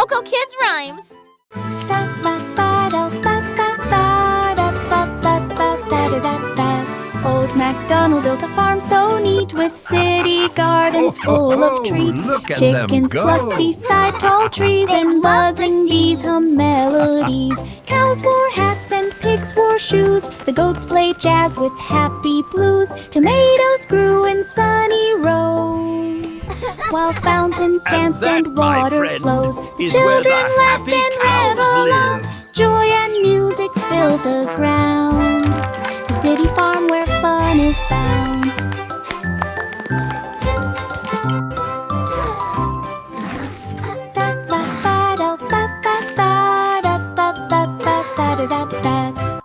Coco Kids Rhymes. Old MacDonald built a farm so neat, with city gardens full of treats. Chickens plucked beside tall trees, and buzzing bees hum melodies. Cows wore hats and pigs wore shoes. The goats played jazz with happy blues. Tomatoes grew in sunny rows, while fountains danced and water flows. The children laughed and ran along. Joy and music filled the ground. The city farm where fun is found.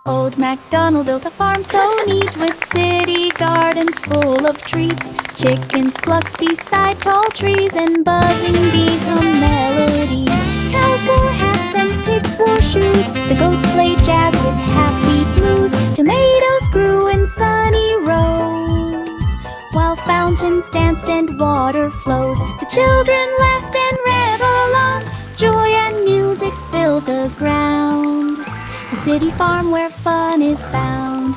Old MacDonald built a farm so neat, with city gardens full of treats. Chickens plucked beside tall trees, and buzzing bees hum melodies. Cows wore hats and pigs wore shoes. The goats played jazz with happy blues. Tomatoes grew in sunny rows, while fountains danced and water flows. The children laughed and ran along. Joy and music filled the ground. The city farm where fun is found.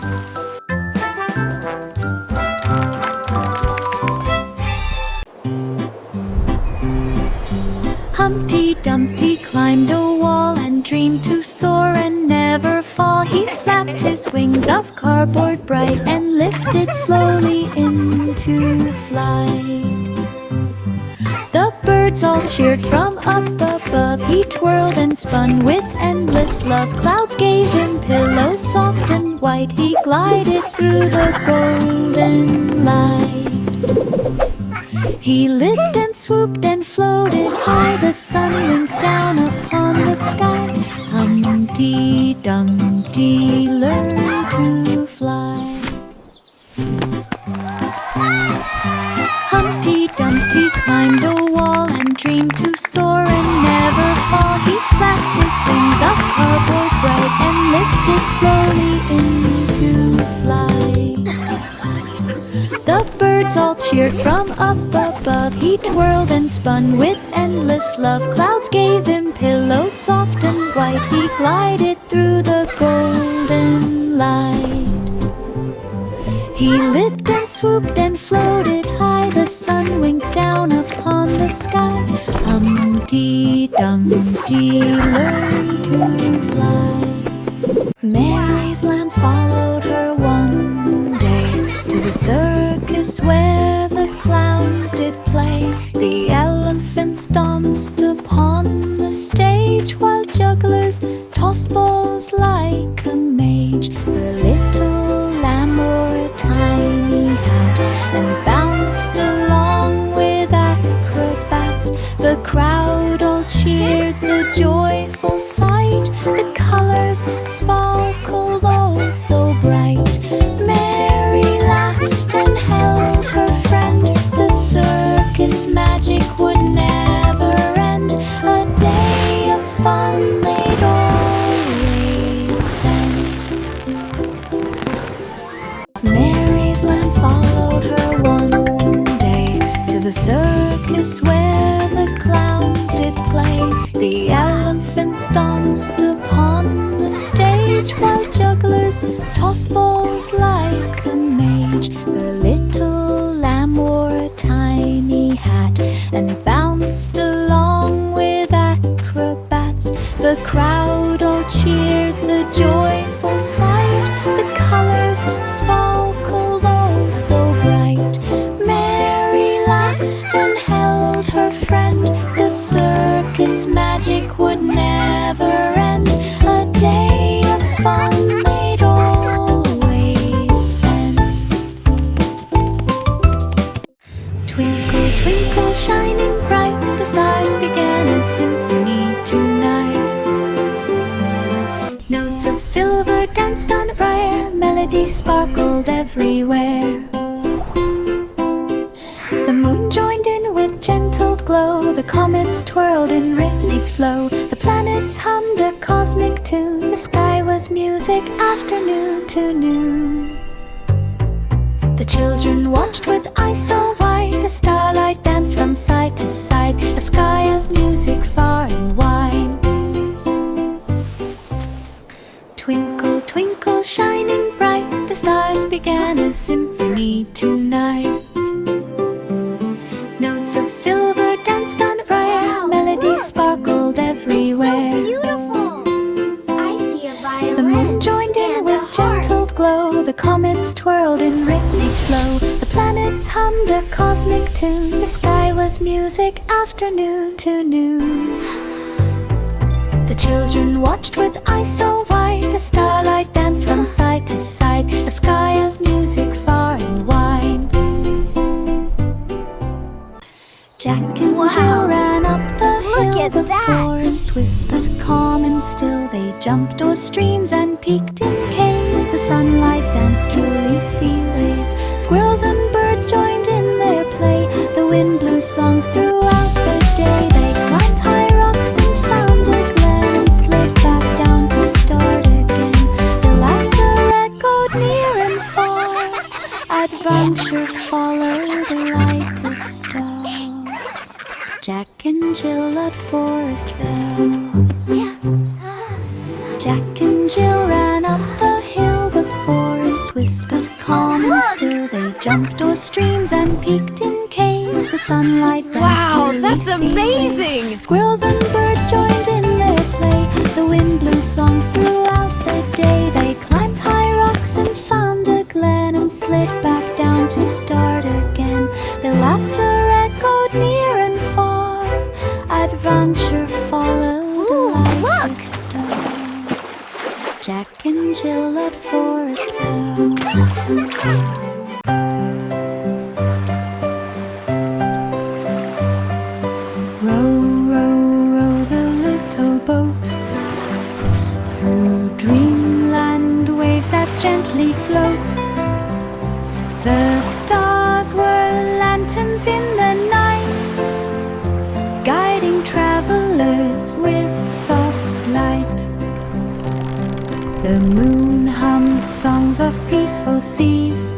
Humpty Dumpty climbed a wall and dreamed to soar and never fall. He flapped his wings of cardboard bright and lifted slowly into flight. The birds all cheered from up above. He twirled and spun with endless love. Clouds gave him pillows soft and white. He glided through the golden light. He lived and swooped and floated high. The sun winked down upon the sky. Humpty Dumpty learned to fly. Humpty Dumpty climbed a wall and dreamed to soar and never fall. He flapped his wings of cardboard bright and lifted slowly into flight. The birds all cheered from up above. He twirled and spun with endless love. Clouds gave him pillows soft and white. He glided through the golden light. He lived and swooped and floated high. The sun winked down upon the sky. Humpty Dumpty learned to fly. Mary's lamb followed her one day to the circus where the clowns did play. The elephants danced upon the stage, while jugglers tossed balls like a mage. The little lamb wore a tiny hat and bounced along with acrobats. The crowd all cheered the joyful sight. The colors sparkled oh so bright. Mary laughed and held her friend. The circus magic would never end. A day of fun they'd always send. Mary's lamb followed her one day to the circus where the clowns did play. The elephants danced upon the stage, while jugglers tossed balls like a mage. The little lamb wore a tiny hat and bounced along with acrobats. The crowd all cheered the joyful sight. The colors sparkled oh so bright. Mary laughed and held her friend. The circus magic would never end. A day of fun they'd always send. Twinkle, twinkle, shining bright, the stars began a symphony tonight. Notes of silver danced on a briar, melodies sparkled everywhere. The moon joined in with gentle glow. The comets twirled in rhythmic flow. The planets hummed a cosmic tune. The sky was music afternoon to noon. The children watched with eyes so wide. The starlight danced from side to side. A sky of music far and wide. tune. The sky was music, afternoon to noon. The children watched with eyes so wide, a starlight danced from side to side, a sky of music far and wide. Jack and Jill ran up the hill, the forest whispered calm and still. They jumped o'er streams and peeked in caves, the sunlight danced through leafy waves. Squirrels and birds joined in their play, the wind blew songs throughout the day. They climbed high rocks and found a glen and slid back down to start again. Their laughter echoed near and far, adventure followed like a star. Jack and Jill at Forest Bell. Jack and Jill ran up the hill, the forest whispered calm and still. They jumped o'er streams and peeked in caves, the sunlight danced through that's leafy amazing! waves. Squirrels and birds joined in their play, the wind blew songs throughout the day. They climbed high rocks and found a glen and slid back down to start again. Their laughter echoed near and far, adventure followed like a star. Jack and Jill at Forest Bell. Row, row, row the little boat through dreamland waves that gently float. The stars were lanterns in the night, guiding travelers with soft light. The moon hummed songs of peaceful seas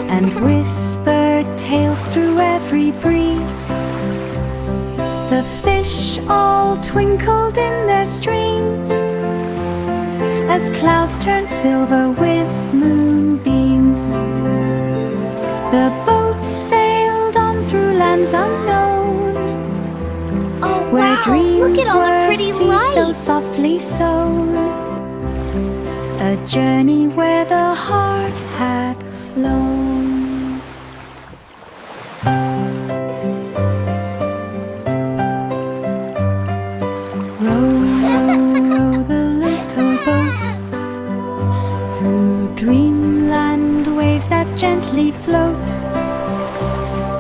and whispered tales through every breeze. The fish all twinkled in their streams as clouds turned silver with moonbeams. The boat sailed on through lands unknown, where dreams Look at all the were pretty seeds lights. so softly sown. A journey where the heart had flown. Row, row, row the little boat through dreamland waves that gently float.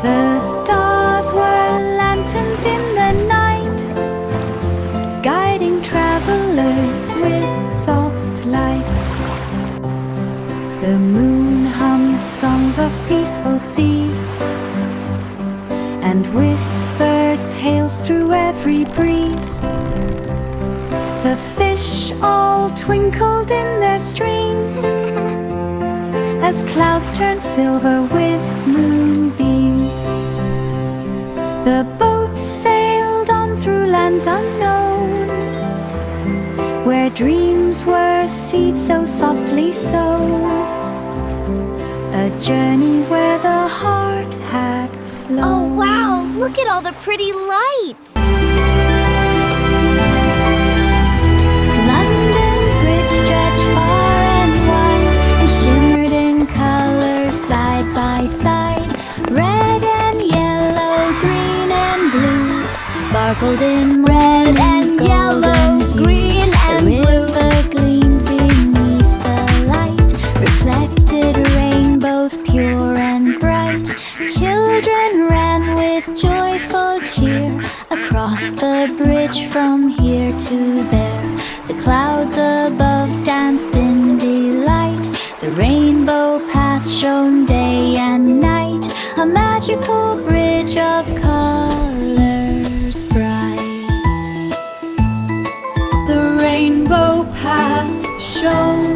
The stars were lanterns in the night, guiding travelers with soft light. The moon hummed songs of peaceful seas and whispered tales through every breeze. The fish all twinkled in their streams as clouds turned silver with moonbeams. The boat sailed on through lands unknown, where dreams were seeds so softly sown. A journey where the heart had flown. Oh wow, look at all the pretty lights! London Bridge stretched far and wide and shimmered in colors side by side. Red and yellow, green and blue, sparkled in Red and yellow, green and the blue. river gleamed beneath the light, reflected rainbows pure and bright. Children ran with joyful cheer across the bridge from here to there. The clouds above danced in delight, the rainbow path shone day and night, a magical bridge of colors bright. The rainbow path shone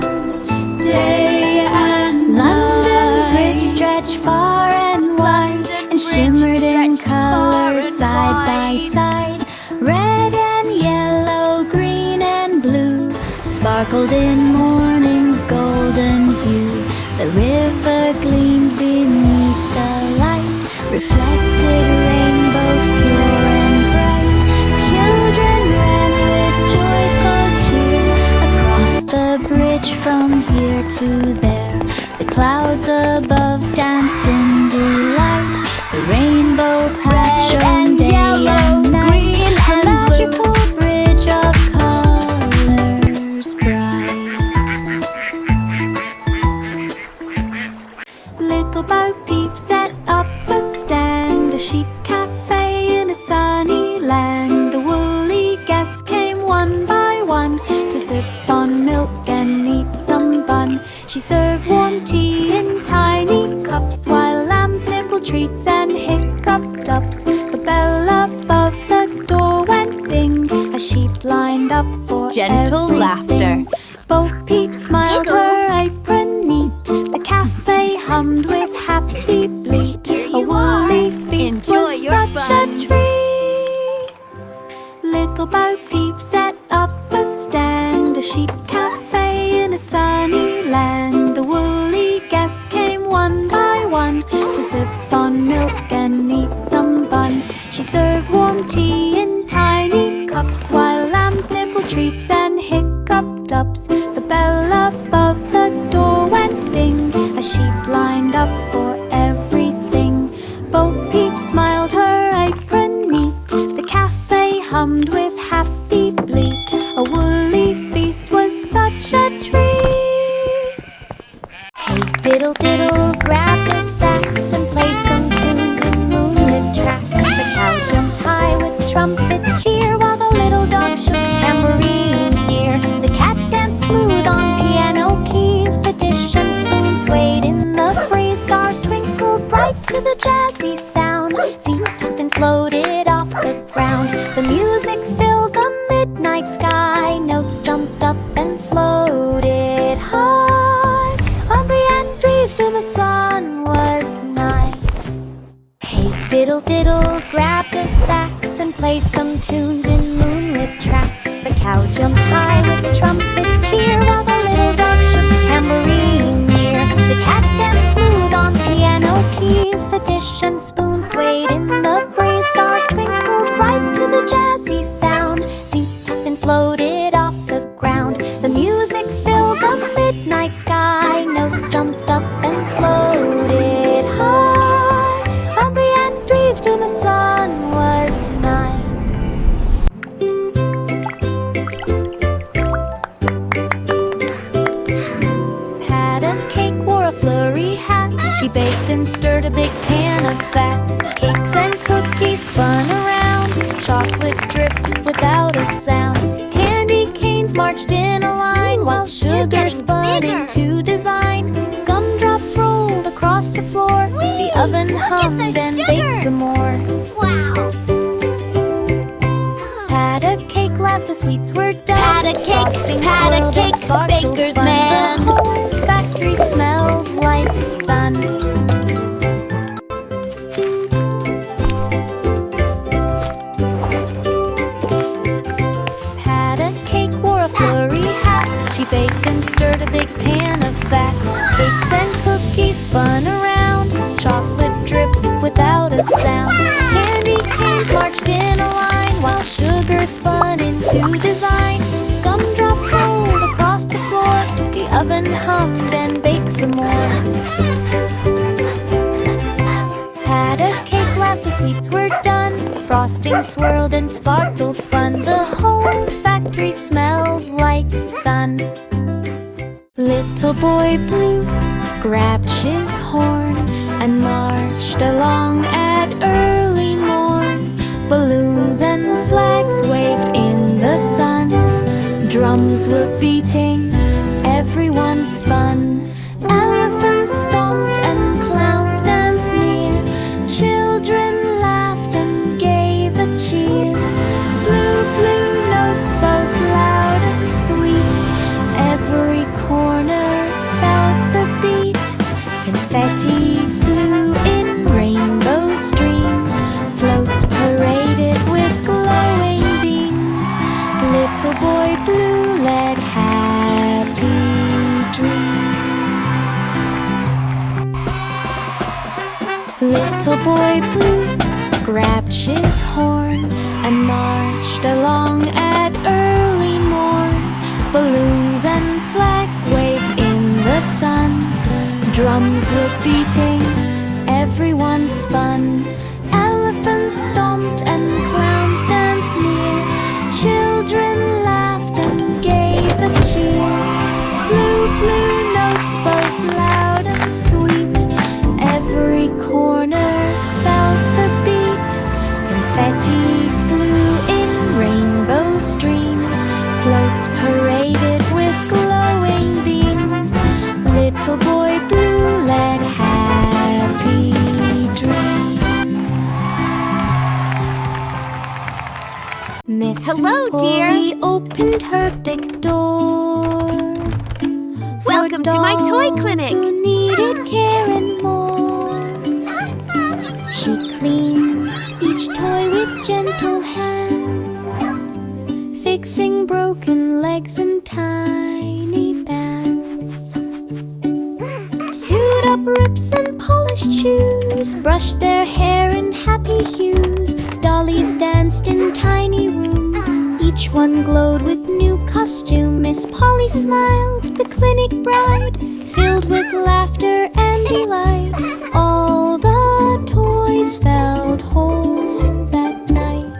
day and night. London Bridge stretched far and wide and shimmered in colors side by side. Red and yellow, green and blue, sparkled in morning's golden hue. The river gleamed beneath the light, reflected rainbows pure and bright. Children ran with joyful cheer across the bridge from here to there. The clouds above danced in delight, sheep cafe in a sunny land. The woolly guests came one by one to sip on milk and eat some bun. She served warm tea in tiny cups while lambs nibbled treats and hiccuped ups. The bell above the door went ding as sheep lined up for Gentle everything. laughter. Bo Peep smiled, her apron neat. The cafe hummed with happy bleat. A woolly feast Enjoy was your such fun. a treat. Little Bo Peep set up a stand, a sheep cafe in a sunny land. The woolly guests came one by one to sip on milk and eat some bun. She served warm tea in tiny cups while lambs nibbled treats and hiccuped ups. The bell above the door went ding as sheep lined up for everything. Bo Peep smiled, her apron neat. The cafe hummed with happy bleat. A woolly feast was such a treat. Hey diddle diddle grabbed a sax and played some tunes in moonlit tracks. The cow jumped high with trumpet cheer while the little dog shook tambourine ear. The cat danced smooth on piano keys. The dish and spoon swayed in the breeze. Stars twinkled bright to the jazzy sound. Feet then floated off the ground. The music filled the midnight sky. Notes jumped up and floated high. Aubrey and breathed till the sun was nigh. Hey diddle diddle grabbed a sax and played some tunes in moonlit tracks. The cow jumped high with trumpet cheer while the little dog shook tambourine near. The cat danced smooth on piano keys. The dish and spoon swayed in the breeze. Stars twinkled bright to the jazzy sound. Feet then floated off the ground. The music filled the midnight sky. Notes jumped up and floated high. Aubrey and breathed till the sun was nigh. Pat a cake wore a flurry hat. She baked and stirred a big pan of fat. Cakes and cookies spun around. Chocolate dripped without a sound. Candy canes marched in a line while sugar spun bigger. into design. Gumdrops rolled across the floor. The oven hummed and sugar. baked some more. Wow! Pat a cake, laughed, the sweets were done. Pat a cake, Frosting pat a swirled and cake, sparkled baker's fun. man. The whole factory smelled like sun. Pat a cake, wore a flurry hat. She baked and stirred a big pan of fat. Cakes and cookies spun around. Chocolate dripped without a sound. Candy canes marched in a line while sugar spun into design. Gumdrops rolled across the floor. The oven hummed and baked some more. Pat a cake, laughed, the sweets were done. Frosting swirled and sparkled fun. The whole factory smelled like sun. Little boy Blue grabbed his horn and marched along at early morn. Balloons and flags waved in the sun. Drums were beating, everyone spun. Elephants stomped and clowns danced near. Children laughed and gave a cheer. Blue, blue notes both loud and sweet. Every corner felt the beat. Confetti flew in rainbow streams. Floats paraded with glowing beams. Little boy Blue led happy dreams. Little boy Blue grabbed his horn and marched along at early morn. Balloons and flags waved in the sun. Drums were beating, everyone spun. Elephants stomped and clowns danced near. Children laughed and gave a cheer. Blue, blue notes both loud and sweet. Every corner felt the beat. Miss Hello, dear. Polly opened her big door. Welcome to my toy clinic. Who needed care and more. She cleaned each toy with gentle hands, fixing broken legs and tiny bands. Sewed up rips and polished shoes, brushed their hair in happy hues. Dollies danced in tiny rooms, each one glowed with new costume. Miss Polly smiled, the clinic bride, filled with laughter and delight. All the toys felt whole that night.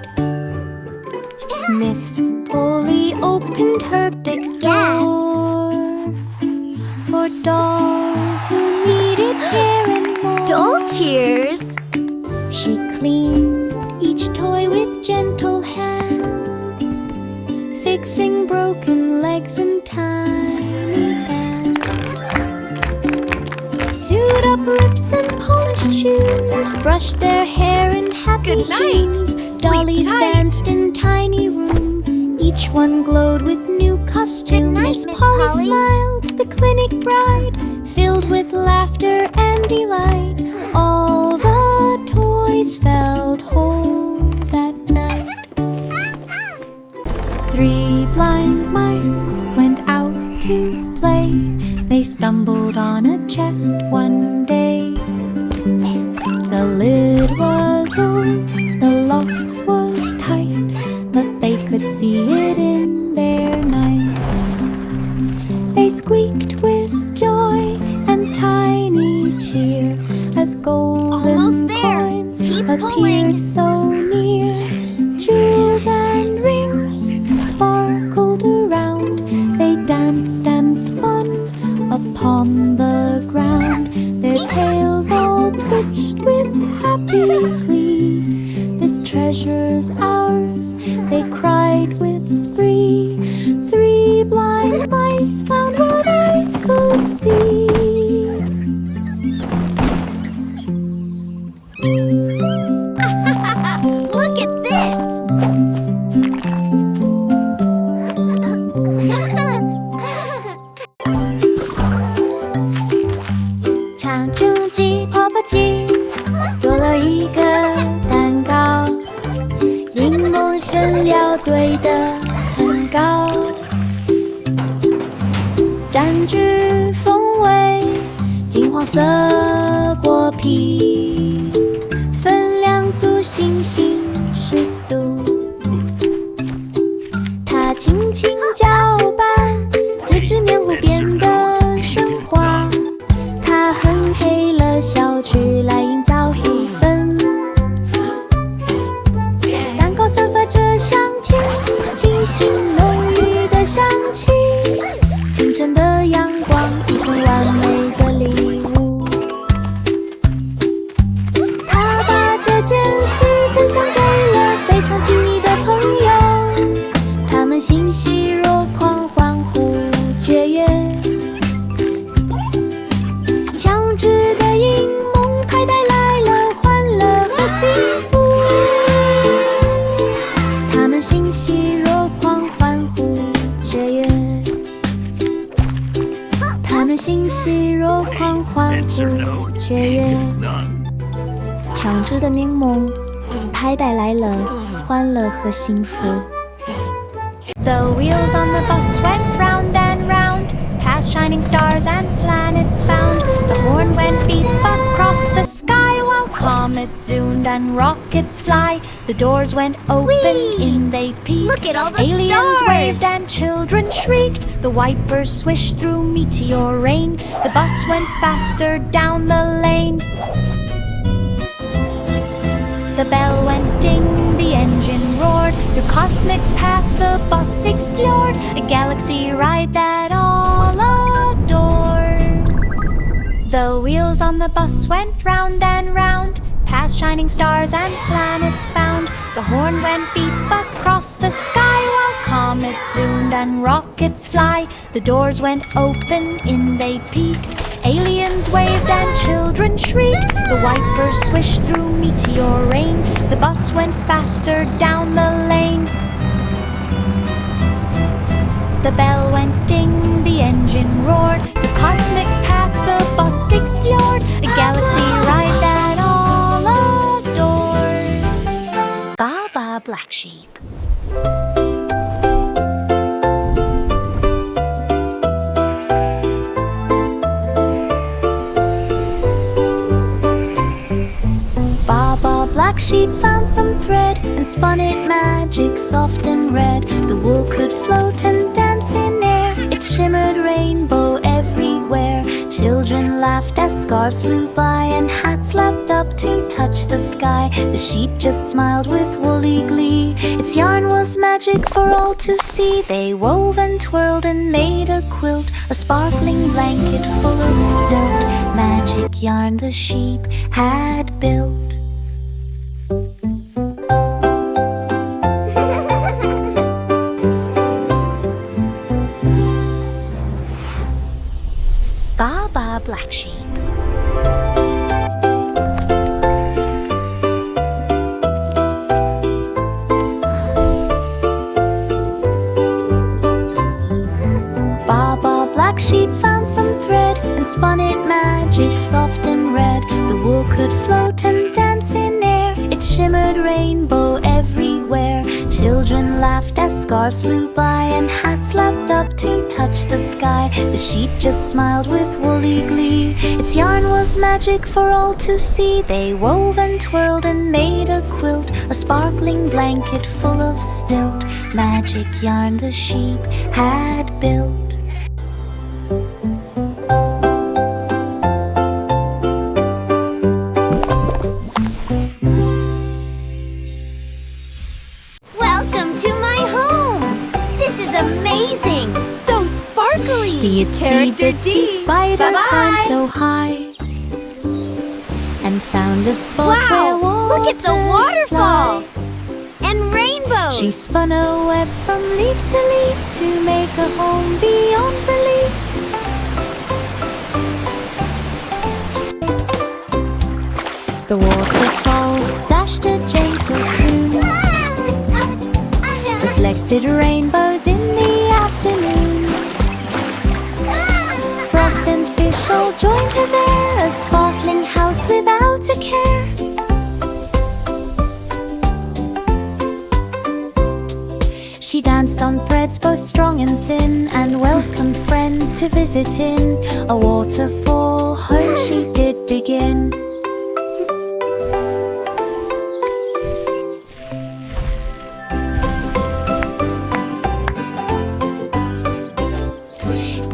Miss Polly opened her big door for dolls who needed care and more. Doll cheers. She cleaned each toy with gentle hands, fixing broken legs and tiny bands. Sewed up rips and polished shoes, brushed their hair in happy Good night. hues. Sleep Dollies tight. danced in tiny room, each one glowed with new costume. Good night, Miss Miss Polly Polly. smiled, the clinic bride, filled with laughter and delight. All the toys felt whole that night. 3 blind mice went out to play. They stumbled on a chest one day. The lid was old, the lock was tight, but they could see it in their night. They squeaked with joy and tiny cheer as golden Almost there. coins Keep appeared pulling. so near. Jewels and rings sparkled around. They danced and spun upon the ground. Their tails all twitched with happy glee. This treasure's ours, they cried with spree. 3 blind mice found what eyes could see. Look at this. 长竹鸡、泡泡鸡做了一个蛋糕，柠檬生料堆得很高，占据风味，金黄色果皮，分量足，信心十足。它轻轻搅拌，直至面糊变得顺滑。它哼黑了小曲来营造气氛，蛋糕散发着香甜，清新浓郁的香气。清晨的阳光，一份完美的礼物。他把这件事分享给了非常亲密的朋友，他们欣喜若狂，欢呼雀跃。强制的阴谋派带来了欢乐和幸福，他们欣喜若狂，欢呼雀跃。他们欣喜若狂，欢呼雀跃。强制的柠檬派带来了欢乐和幸福。The wheels on the bus went round and round, past shining stars and planets found. The horn went beep across the sky, while comets zoomed and rockets fly. The doors went open, Whee! in they peeked. Look at all the Aliens stars. waved and children shrieked. The wipers swished through meteor rain. The bus went faster down the lane. The bell went ding, the engine roared. Through cosmic paths the bus explored, a galaxy ride that all adored. The wheels on the bus went round and round, past shining stars and planets found. The horn went beep across the sky, while comets zoomed and rockets fly. The doors went open, in they peeked. Aliens waved and children shrieked. The wipers swished through meteor rain. The bus went faster down the lane. The bell went ding, the engine roared, the cosmic path the boss explored, a galaxy ride that all adored. Ba ba black sheep. Baba Black Sheep found some thread and spun it magic soft and red. The wool could float and dance in air, it shimmered rainbow everywhere. Children laughed as scarves flew by and hats lapped up to touch the sky. The sheep just smiled with woolly glee, its yarn was magic for all to see. They wove and twirled and made a quilt, a sparkling blanket full of stilt. Magic yarn the sheep had built. Baba Black Sheep. Baba Black Sheep found some thread and spun it magic soft and red. The wool could float and dance in air, it shimmered rainbow everywhere. Children laughed as scarves flew by and hats lapped up to touch the sky. The sheep just smiled with woolly glee, its yarn was magic for all to see. They wove and twirled and made a quilt, a sparkling blanket full of stilt. Magic yarn the sheep had built. Welcome to my home! This is amazing! So sparkly! The itsy Character bitsy D. spider Bye-bye. climbed so high and found a spot where Wow! Look at the waters waterfall! fly. And rainbows! She spun a web from leaf to leaf to make a home beyond belief. The waterfall splashed a gentle tune, reflected rainbows in the afternoon. Frogs and fish all joined her there, a sparkling house without a care. She danced on threads both strong and thin, and welcomed friends to visit in. A waterfall home she did begin.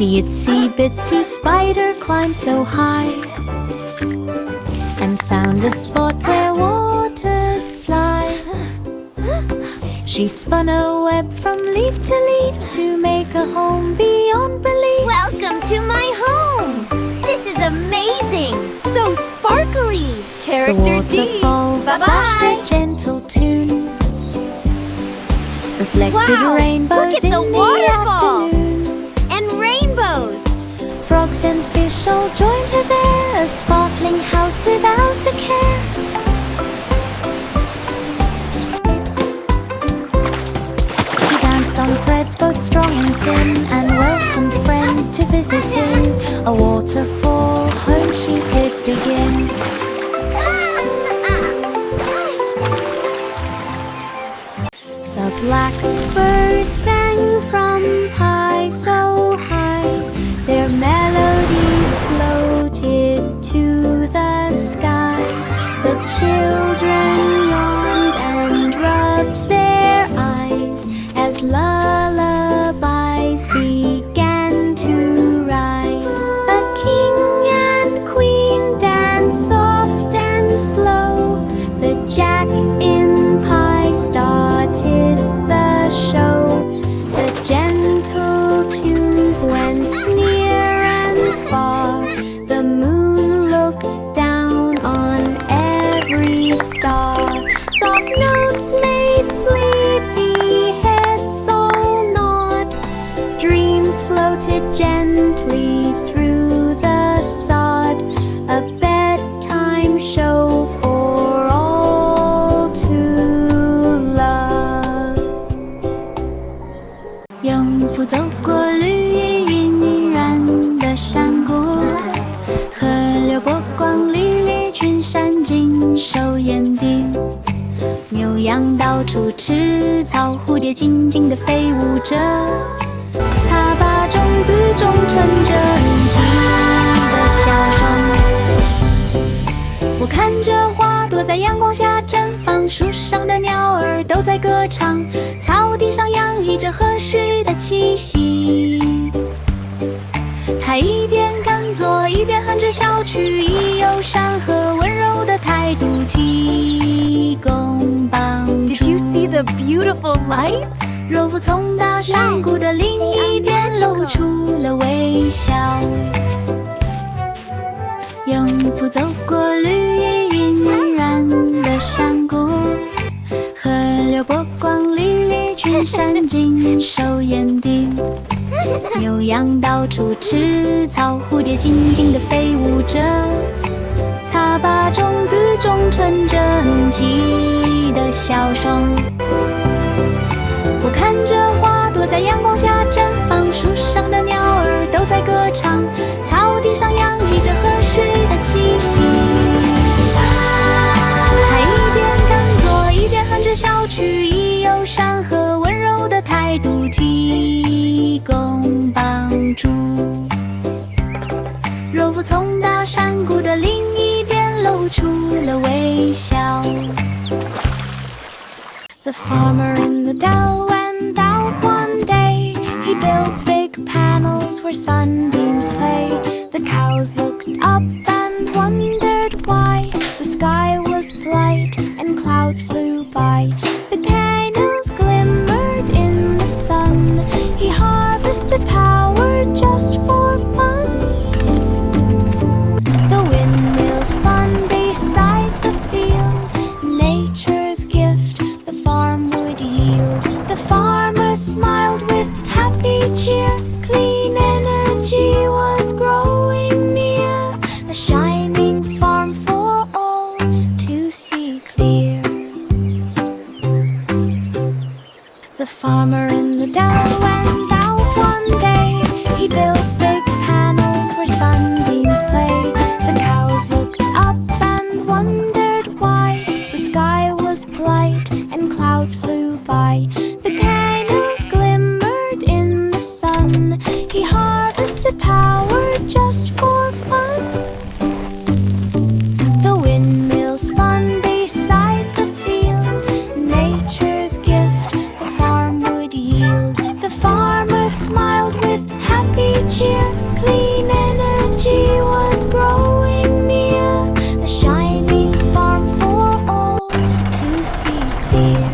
The itsy bitsy spider climbed so high and found a spot where waters fly. She spun a web from leaf to leaf to make a home beyond belief. Welcome to my home! This is amazing! So sparkly! The Character D. waterfall splashed a gentle tune, reflected Wow! rainbows Look at in the the waterfall! afternoon. And rainbows! Frogs and fish all joined her there, a sparkling house without a care. She danced on threads both strong and thin, and welcomed friends to visit in. A waterfall home she did begin. The blackbird sang from high so high, their melodies floated to the sky. The children yawned and rubbed their eyes as lullabies began to rise. A king and queen danced soft and slow. The jack in pie started the show. The gentle tunes went near and far. The moon looked down on every star. 眼底。牛羊到处吃草，蝴蝶静静地飞舞着。它把种子种成真迹的笑声。我看着花朵在阳光下绽放，树上的鸟儿都在歌唱，草地上洋溢着和煦的气息。他一边耕作，一边哼着小曲，以友善和温柔的态度提供帮助。 Did you see the beautiful lights? 肉肤从大山谷的另一边露出了微笑。勇夫走过绿意晕染的山谷，河流波光粼粼，群山尽收眼底。牛羊到处吃草，蝴蝶静静地飞舞着。它把种子种成真迹的笑声。我看着花朵在阳光下绽放，树上的鸟儿都在歌唱，草地上洋溢着和煦的气息。他一边耕作，一边哼着小曲，以友善和温柔的态度提供帮助。肉肤从大山谷的另一边露出了微笑。The farmer in the dell went out one day. He built big panels where sunbeams play. The cows looked up and wondered why the sky was bright and clouds flew by. The candles glimmered in the sun. He harvested power just for fun. The windmill spun beside the field, nature's gift the farm would yield. The farmer smiled with happy cheer. Clean energy was growing near, a shining farm for all to see clear. The farmer in the dell went out one day. He built big panels where sunbeams play. The cows looked up and wondered why the sky was bright and clouds flew by. The candles glimmered in the sun. He harvested power just for fun. The windmill spun beside the field, nature's gift the farm would yield. The farmer smiled with happy cheer. Clean energy was growing near, a shining farm for all to see clear.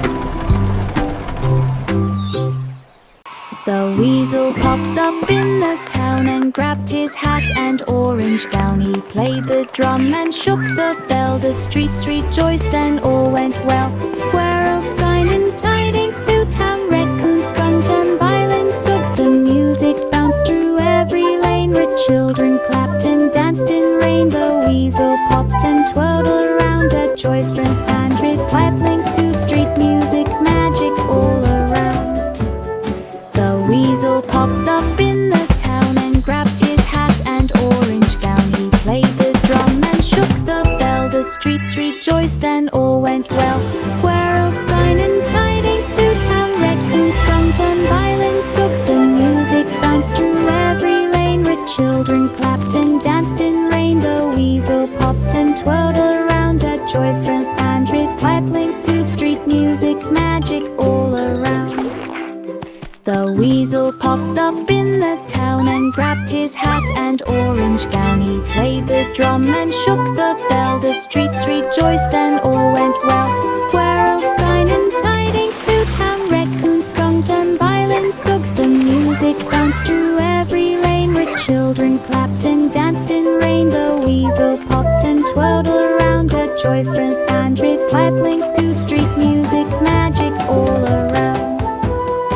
The weasel popped up in the town and grabbed his hat and orange gown. He played the drum and shook the bell. The streets rejoiced and all went well. Squirrels grinding, tiding through town. Raccoons scrunked and violins sucks. The music bounced through every lane where children clapped and danced in rain. The weasel popped and twirled around a joy-filled band with pipling suit. Street music, magic all around. The weasel popped up in the town and grabbed his hat and orange gown. He played the drum and shook the bell. The streets rejoiced and all went well. Squirrels grinding, tiding through town. Raccoons scrunked and violins sucks. The music bounced through every lane where children clapped and danced in rain. The weasel popped and twirled around a joy-filled band with pipling suit. Street music, magic all around. The weasel popped up in the town and grabbed his hat and orange gown. He played the drum and shook the bell. The streets rejoiced and all went well. Squirrels grinding, tiding through town. Raccoons scrunked and violins sucks. The music bounced through every lane where children clapped and danced in rain. The weasel popped and twirled around a joy-filled band with pipling suit. Street music, magic all around.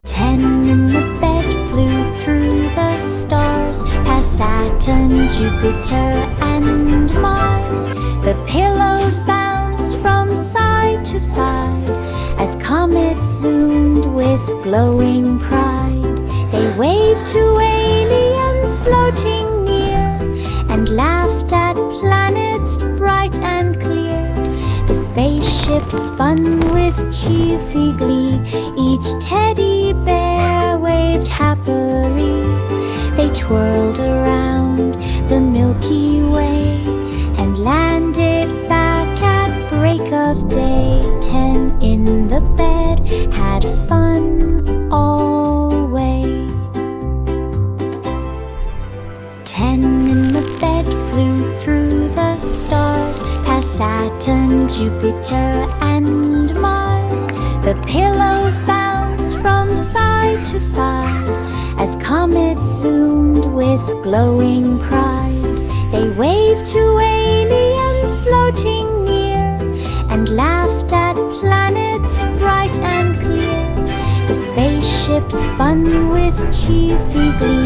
10 in the bed flew through the stars, past Saturn, Jupiter and Mars. The pillows bounced from side to side as comets zoomed with glowing pride. They waved to aliens floating near and laughed at planets bright and clear. The space spaceship spun with cheerful glee. Each teddy bear waved happily. They twirled around the Milky Way and landed back at break of day. 10 in the bed had fun always. 10 in the bed flew through the stars, past Saturn, Jupiter, and Mars. The pillows bounced from side to side as comets zoomed with glowing pride. They waved to aliens floating near and laughed at planets bright and clear. The spaceship spun with cheerful glee.